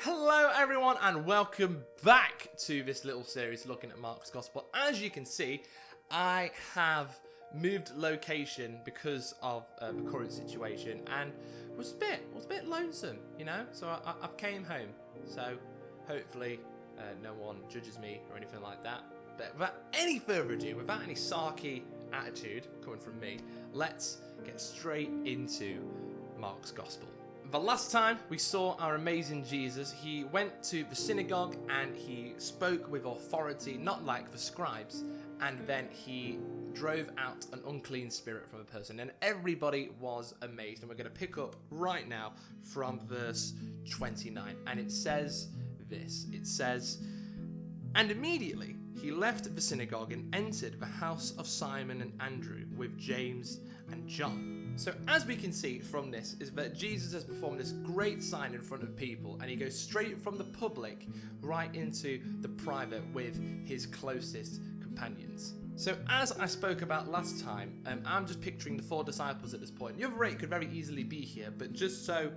Hello everyone and welcome back to this little series looking at Mark's Gospel. As you can see, I have moved location because of the current situation and was a bit lonesome, you know, so I came home. So hopefully no one judges me or anything like that. But without any further ado, without any sarky attitude coming from me, let's get straight into Mark's Gospel. The last time we saw our amazing Jesus, he went to the synagogue and he spoke with authority, not like the scribes, and then he drove out an unclean spirit from a person, and everybody was amazed. And we're going to pick up right now from verse 29, and it says this. It says, "And immediately he left the synagogue and entered the house of Simon and Andrew with James and John." So as we can see from this is that Jesus has performed this great sign in front of people, and he goes straight from the public right into the private with his closest companions. So as I spoke about last time, I'm just picturing the 4 disciples at this point. The other 8 could very easily be here, but just so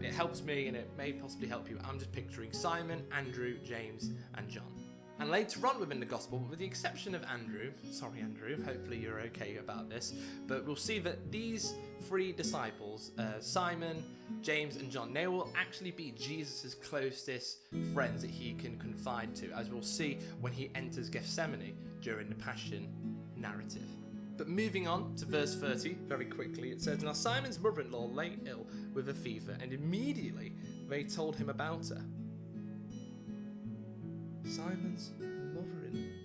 it helps me and it may possibly help you, I'm just picturing Simon, Andrew, James and John. And later on within the Gospel, with the exception of Andrew, sorry Andrew, hopefully you're okay about this, but we'll see that these 3 disciples, Simon, James and John, they will actually be Jesus' closest friends that he can confide to, as we'll see when he enters Gethsemane during the Passion narrative. But moving on to verse 30, very quickly, it says, "Now Simon's mother-in-law lay ill with a fever, and immediately they told him about her." Simon's mother-in-law.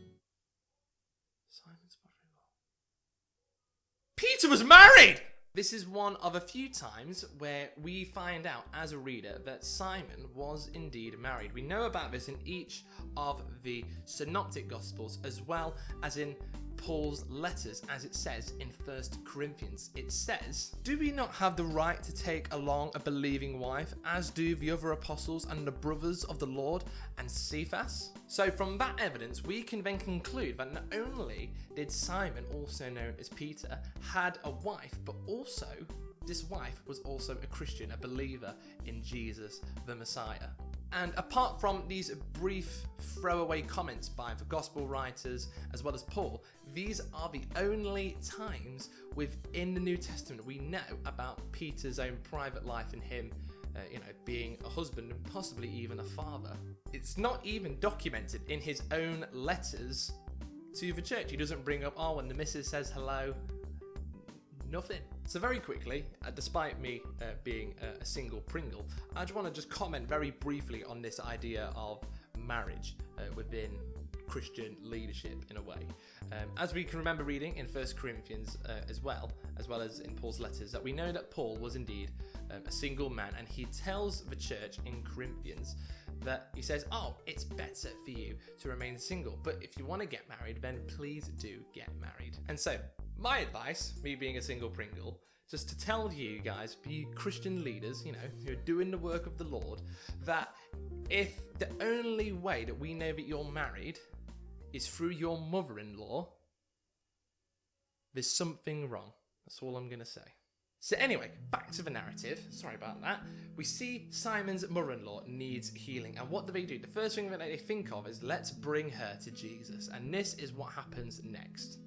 Peter was married! This is one of a few times where we find out as a reader that Simon was indeed married. We know about this in each of the synoptic gospels as well as in Paul's letters, as it says in 1 Corinthians. It says, "Do we not have the right to take along a believing wife, as do the other apostles and the brothers of the Lord and Cephas?" So from that evidence, we can then conclude that not only did Simon, also known as Peter, had a wife, but also this wife was also a Christian, a believer in Jesus the Messiah. And apart from these brief throwaway comments by the gospel writers as well as Paul, these are the only times within the New Testament we know about Peter's own private life and him being a husband and possibly even a father. It's not even documented in his own letters to the church. He doesn't bring up, when the missus says hello, nothing. So very quickly, despite me being a single Pringle, I just want to comment very briefly on this idea of marriage within Christian leadership in a way. As we can remember reading in 1 Corinthians as well as in Paul's letters, that we know that Paul was indeed a single man, and he tells the church in Corinthians that he says, it's better for you to remain single, but if you want to get married, then please do get married. And so my advice, me being a single Pringle, just to tell you guys, be Christian leaders, who are doing the work of the Lord, that if the only way that we know that you're married is through your mother-in-law, there's something wrong. That's all I'm going to say. So anyway, back to the narrative. Sorry about that. We see Simon's mother-in-law needs healing. And what do? The first thing that they think of is, let's bring her to Jesus. And this is what happens next.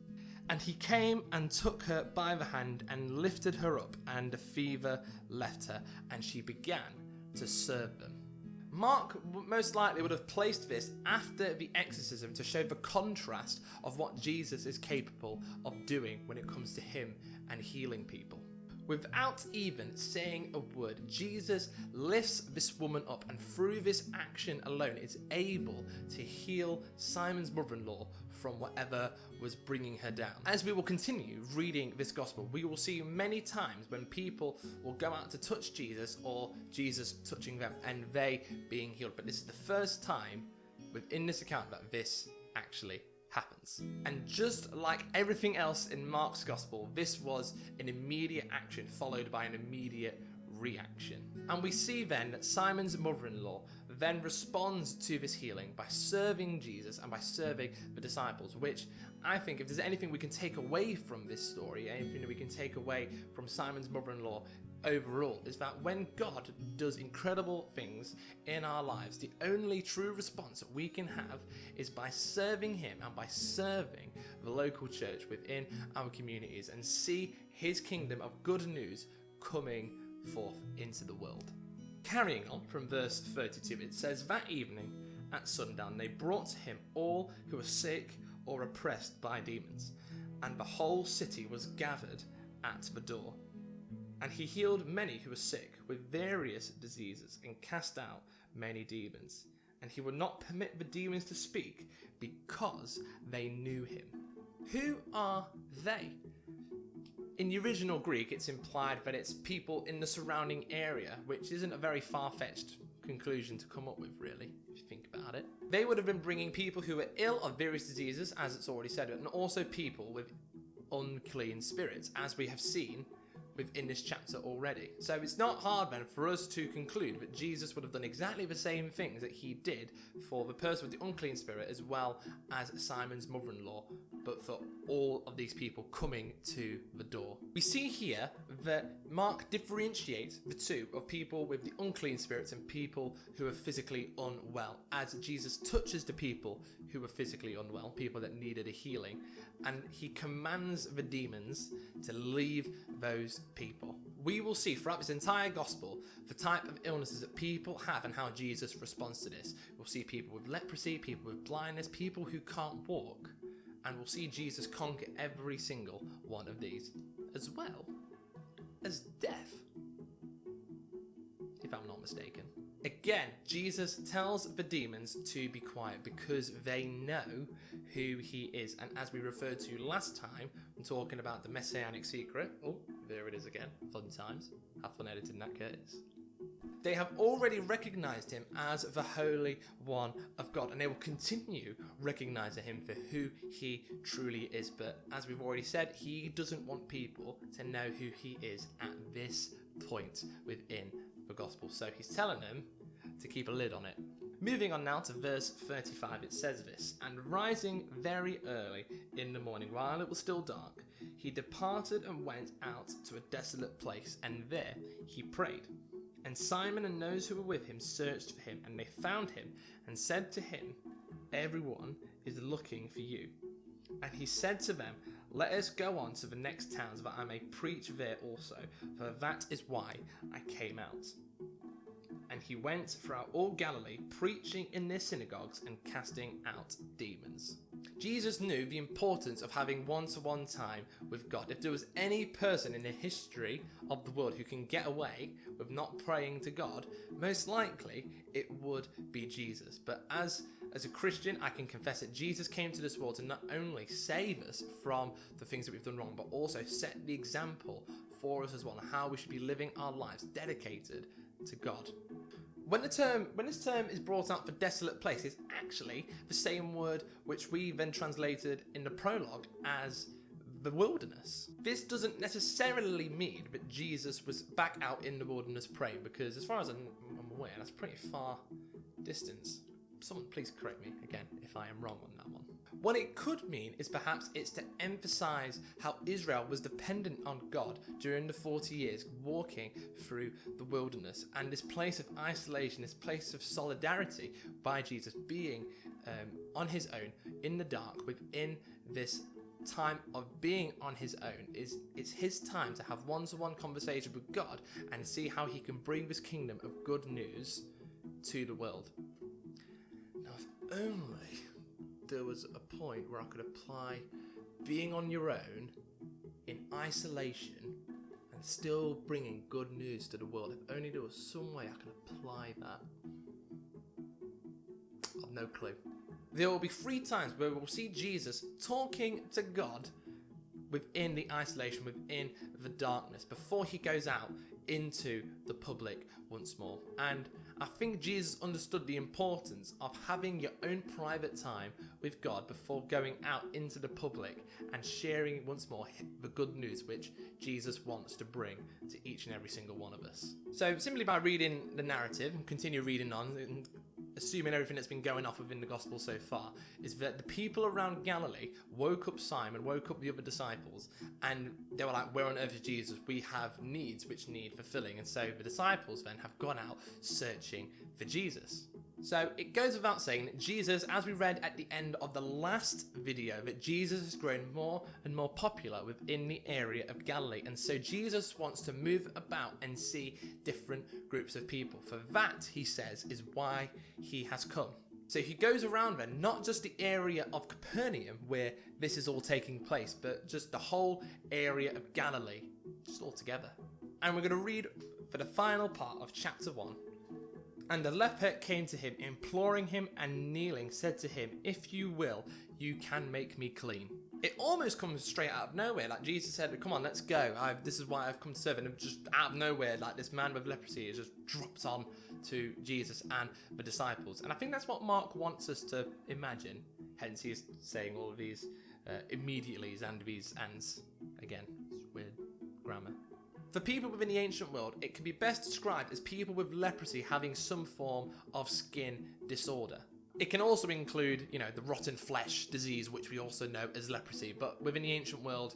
"And he came and took her by the hand and lifted her up, and the fever left her, and she began to serve them." Mark most likely would have placed this after the exorcism to show the contrast of what Jesus is capable of doing when it comes to him and healing people. Without even saying a word, Jesus lifts this woman up, and through this action alone is able to heal Simon's mother-in-law from whatever was bringing her down. As we will continue reading this gospel, we will see many times when people will go out to touch Jesus or Jesus touching them and they being healed. But this is the first time within this account that this actually happens. And just like everything else in Mark's gospel, this was an immediate action followed by an immediate reaction. And we see then that Simon's mother-in-law then responds to this healing by serving Jesus and by serving the disciples, which I think if there's anything we can take away from this story, anything that we can take away from Simon's mother-in-law overall, is that when God does incredible things in our lives, the only true response that we can have is by serving him and by serving the local church within our communities and see his kingdom of good news coming forth into the world. Carrying on from verse 32, it says, that evening at sundown they brought to him all who were sick or oppressed by demons, and the whole city was gathered at the door. And he healed many who were sick with various diseases and cast out many demons. And he would not permit the demons to speak because they knew him. Who are they? In the original Greek, it's implied that it's people in the surrounding area, which isn't a very far-fetched conclusion to come up with, really, if you think about it. They would have been bringing people who were ill of various diseases, as it's already said, and also people with unclean spirits, as we have seen within this chapter already. So it's not hard then for us to conclude that Jesus would have done exactly the same things that he did for the person with the unclean spirit as well as Simon's mother-in-law, but for all of these people coming to the door. We see here that Mark differentiates the two of people with the unclean spirits and people who are physically unwell, as Jesus touches the people who were physically unwell, people that needed a healing, and he commands the demons to leave those people. We will see throughout this entire gospel the type of illnesses that people have and how Jesus responds to this. We'll see people with leprosy, people with blindness, people who can't walk, and we'll see Jesus conquer every single one of these, as well as death, if I'm not mistaken. Again, Jesus tells the demons to be quiet because they know who he is. And as we referred to last time, I'm talking about the messianic secret. Oh, there it is again. Fun times. Have fun editing that, Curtis. They have already recognized him as the Holy One of God, and they will continue recognizing him for who he truly is. But as we've already said, he doesn't want people to know who he is at this point within the gospel. So he's telling them to keep a lid on it. Moving on now to verse 35, it says this, and rising very early in the morning, while it was still dark, he departed and went out to a desolate place, and there he prayed. And Simon and those who were with him searched for him, and they found him, and said to him, everyone is looking for you. And he said to them, let us go on to the next towns, that I may preach there also, for that is why I came out. And he went throughout all Galilee, preaching in their synagogues and casting out demons. Jesus knew the importance of having one-to-one time with God. If there was any person in the history of the world who can get away with not praying to God, most likely it would be Jesus. But as a Christian, I can confess that Jesus came to this world to not only save us from the things that we've done wrong, but also set the example for us as well on how we should be living our lives dedicated to God. When this term is brought out for desolate place, it's actually the same word which we then translated in the prologue as the wilderness. This doesn't necessarily mean that Jesus was back out in the wilderness praying, because as far as I'm aware, that's pretty far distance. Someone please correct me again if I am wrong on that one. What it could mean is perhaps it's to emphasize how Israel was dependent on God during the 40 years walking through the wilderness, and this place of isolation, this place of solidarity by Jesus being on his own in the dark within this time of being on his own. It's his time to have one-to-one conversation with God and see how he can bring this kingdom of good news to the world. Now, if only there was a point where I could apply being on your own in isolation and still bringing good news to the world. If only there was some way I could apply that. I've no clue. There will be 3 times where we'll see Jesus talking to God within the isolation, within the darkness, before he goes out into the public once more. And I think Jesus understood the importance of having your own private time with God before going out into the public and sharing once more the good news which Jesus wants to bring to each and every single one of us. So simply by reading the narrative and continue reading on and assuming everything that's been going off within the gospel so far, is that the people around Galilee woke up Simon, woke up the other disciples, and they were like, where on earth is Jesus? We have needs which need fulfilling. And so the disciples then have gone out searching for Jesus. So it goes without saying that Jesus, as we read at the end of the last video, that Jesus has grown more and more popular within the area of Galilee. And so Jesus wants to move about and see different groups of people. For that, he says, is why he has come. So he goes around then, not just the area of Capernaum where this is all taking place, but just the whole area of Galilee, just all together. And we're going to read for the final part of chapter 1. And the leper came to him, imploring him, and kneeling said to him, if you will, you can make me clean. It almost comes straight out of nowhere. Like Jesus said, come on, let's go. This is why I've come to serve. And just out of nowhere, like this man with leprosy is just drops on to Jesus and the disciples. And I think that's what Mark wants us to imagine. Hence, he's saying all of these immediatelys and these ands. Again, it's weird grammar. For people within the ancient world, it can be best described as people with leprosy having some form of skin disorder. It can also include, the rotten flesh disease, which we also know as leprosy, but within the ancient world,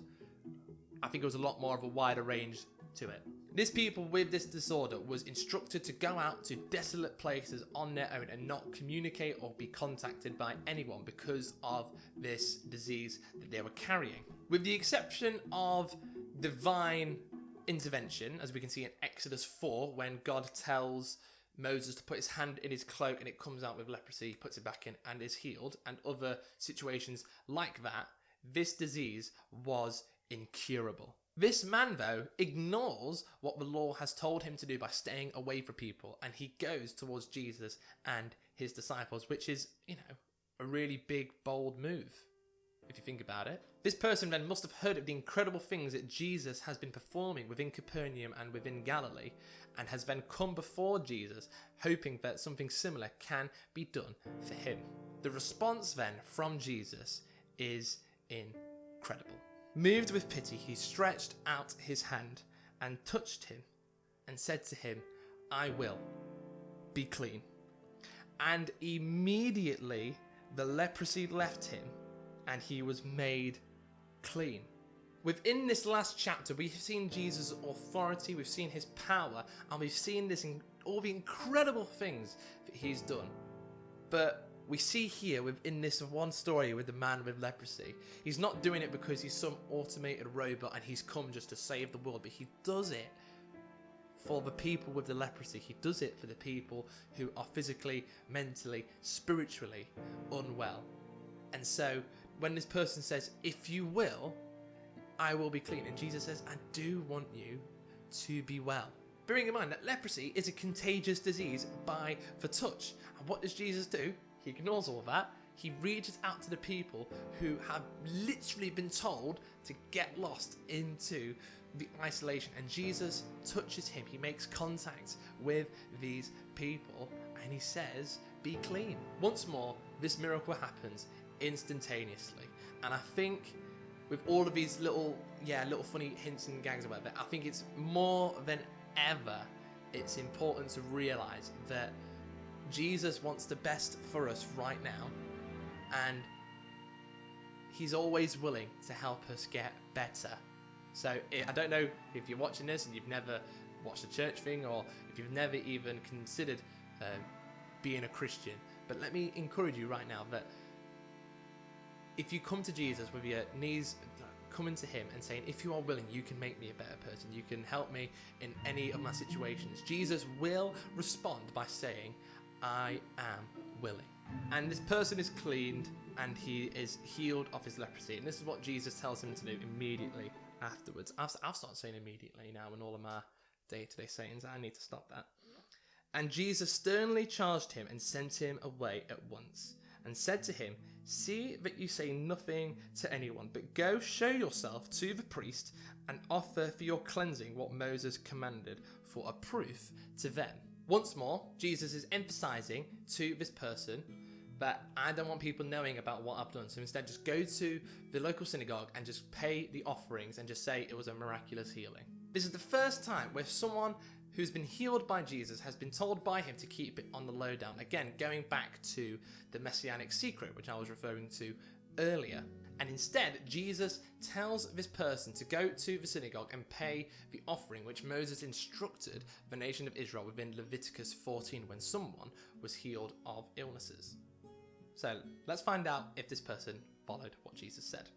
I think it was a lot more of a wider range to it. This people with this disorder was instructed to go out to desolate places on their own and not communicate or be contacted by anyone because of this disease that they were carrying. With the exception of divine intervention, as we can see in Exodus 4, when God tells Moses to put his hand in his cloak and it comes out with leprosy, puts it back in and is healed, and other situations like that, this disease was incurable. This man, though, ignores what the law has told him to do by staying away from people, and he goes towards Jesus and his disciples, which is, a really big, bold move, if you think about it. This person then must have heard of the incredible things that Jesus has been performing within Capernaum and within Galilee, and has then come before Jesus, hoping that something similar can be done for him. The response then from Jesus is incredible. Moved with pity, he stretched out his hand and touched him and said to him, I will be clean. And immediately the leprosy left him and he was made clean. Within this last chapter, we've seen Jesus' authority, we've seen his power, and we've seen all the incredible things that he's done. But we see here within this one story with the man with leprosy, he's not doing it because he's some automated robot and he's come just to save the world, but he does it for the people with the leprosy. He does it for the people who are physically, mentally, spiritually unwell. And so when this person says, if you will, I will be clean. And Jesus says, I do want you to be well. Bearing in mind that leprosy is a contagious disease by the touch. And what does Jesus do? He ignores all that. He reaches out to the people who have literally been told to get lost into the isolation. And Jesus touches him. He makes contact with these people and he says, be clean. Once more, this miracle happens instantaneously. And I think with all of these little funny hints and gags about that, I think it's more than ever, it's important to realize that Jesus wants the best for us right now, and he's always willing to help us get better. So I don't know if you're watching this and you've never watched a church thing, or if you've never even considered being a Christian, but let me encourage you right now that if you come to Jesus with your knees coming to him and saying, if you are willing, you can make me a better person, you can help me in any of my situations, Jesus will respond by saying, I am willing. And this person is cleaned and he is healed of his leprosy. And this is what Jesus tells him to do immediately afterwards. I've started saying immediately now in all of my day-to-day sayings. I need to stop that. And Jesus sternly charged him and sent him away at once, and said to him, see that you say nothing to anyone, but go show yourself to the priest and offer for your cleansing what Moses commanded for a proof to them. Once more, Jesus is emphasizing to this person that I don't want people knowing about what I've done. So instead, just go to the local synagogue and just pay the offerings and just say it was a miraculous healing. This is the first time where someone who's been healed by Jesus has been told by him to keep it on the lowdown. Again, going back to the messianic secret, which I was referring to earlier. And instead, Jesus tells this person to go to the synagogue and pay the offering which Moses instructed the nation of Israel within Leviticus 14 when someone was healed of illnesses. So let's find out if this person followed what Jesus said.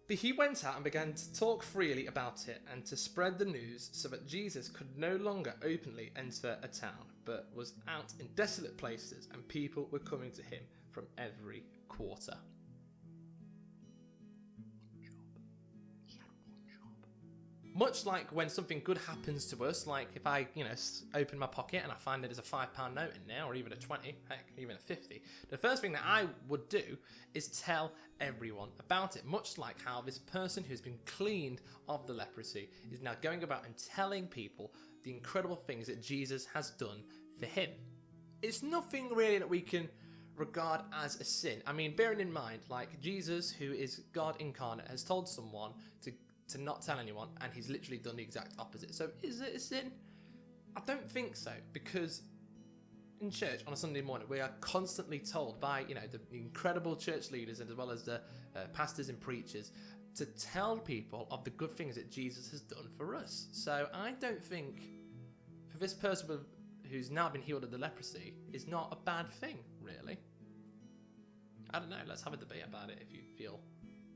But he went out and began to talk freely about it and to spread the news so that Jesus could no longer openly enter a town, but was out in desolate places and people were coming to him from every quarter. Much like when something good happens to us, like if I, open my pocket and I find that there's a £5 note in there, or even a 20, heck, even a 50, the first thing that I would do is tell everyone about it. Much like how this person who's been cleaned of the leprosy is now going about and telling people the incredible things that Jesus has done for him. It's nothing really that we can regard as a sin. I mean, bearing in mind, like Jesus, who is God incarnate, has told someone to not tell anyone, and he's literally done the exact opposite. So is it a sin? I don't think so, because in church on a Sunday morning we are constantly told by the incredible church leaders and as well as the pastors and preachers to tell people of the good things that Jesus has done for us. So I don't think for this person who's now been healed of the leprosy is not a bad thing, really. I don't know, let's have a debate about it if you feel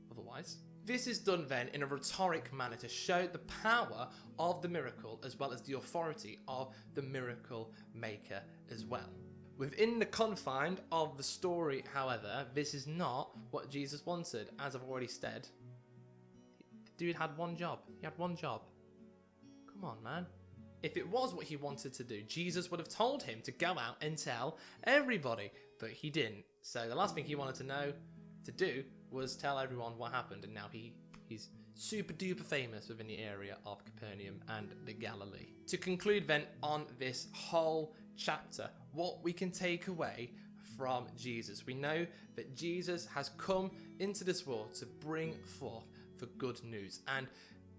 otherwise. This is done then in a rhetoric manner to show the power of the miracle as well as the authority of the miracle maker as well. Within the confines of the story, however, this is not what Jesus wanted. As I've already said, the dude had one job. He had one job. Come on, man. If it was what he wanted to do, Jesus would have told him to go out and tell everybody, but he didn't. So the last thing he wanted to do was tell everyone what happened, and now he's super duper famous within the area of Capernaum and the Galilee. To conclude then on this whole chapter, what we can take away from Jesus. We know that Jesus has come into this world to bring forth the good news, and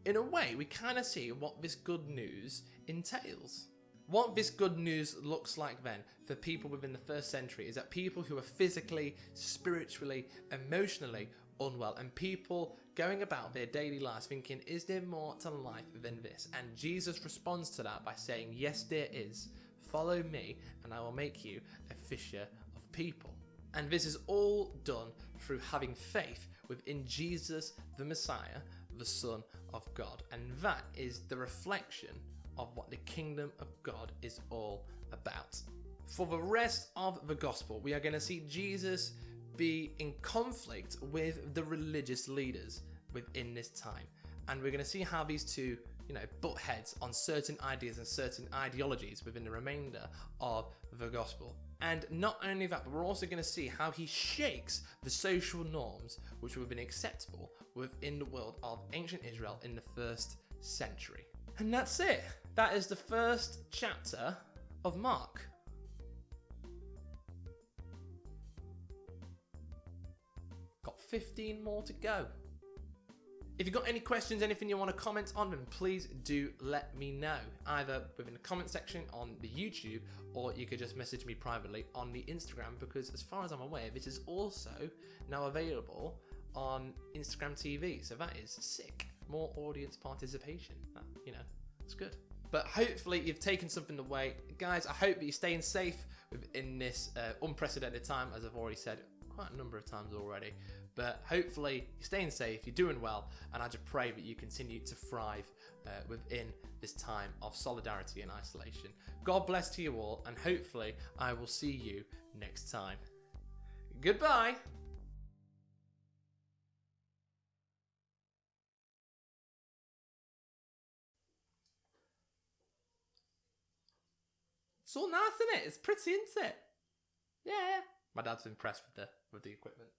in a way we kind of see what this good news entails. What this good news looks like then for people within the first century is that people who are physically, spiritually, emotionally unwell, and people going about their daily lives thinking, is there more to life than this? And Jesus responds to that by saying, yes, there is. Follow me and I will make you a fisher of people. And this is all done through having faith within Jesus, the Messiah, the Son of God. And that is the reflection of what the kingdom of God is all about. For the rest of the gospel, we are going to see Jesus be in conflict with the religious leaders within this time. And we're going to see how these two, butt heads on certain ideas and certain ideologies within the remainder of the gospel. And not only that, but we're also going to see how he shakes the social norms which would have been acceptable within the world of ancient Israel in the first century. And that's it. That is the first chapter of Mark. Got 15 more to go. If you've got any questions, anything you want to comment on, then please do let me know, either within the comment section on the YouTube, or you could just message me privately on the Instagram, because as far as I'm aware, this is also now available on Instagram TV. So that is sick. More audience participation. It's good. But hopefully you've taken something away. Guys, I hope that you're staying safe within this unprecedented time, as I've already said quite a number of times already. But hopefully you're staying safe, you're doing well, and I just pray that you continue to thrive within this time of solidarity and isolation. God bless to you all, and hopefully I will see you next time. Goodbye! It's all nice, isn't it? It's pretty, isn't it? Yeah. My dad's impressed with the equipment.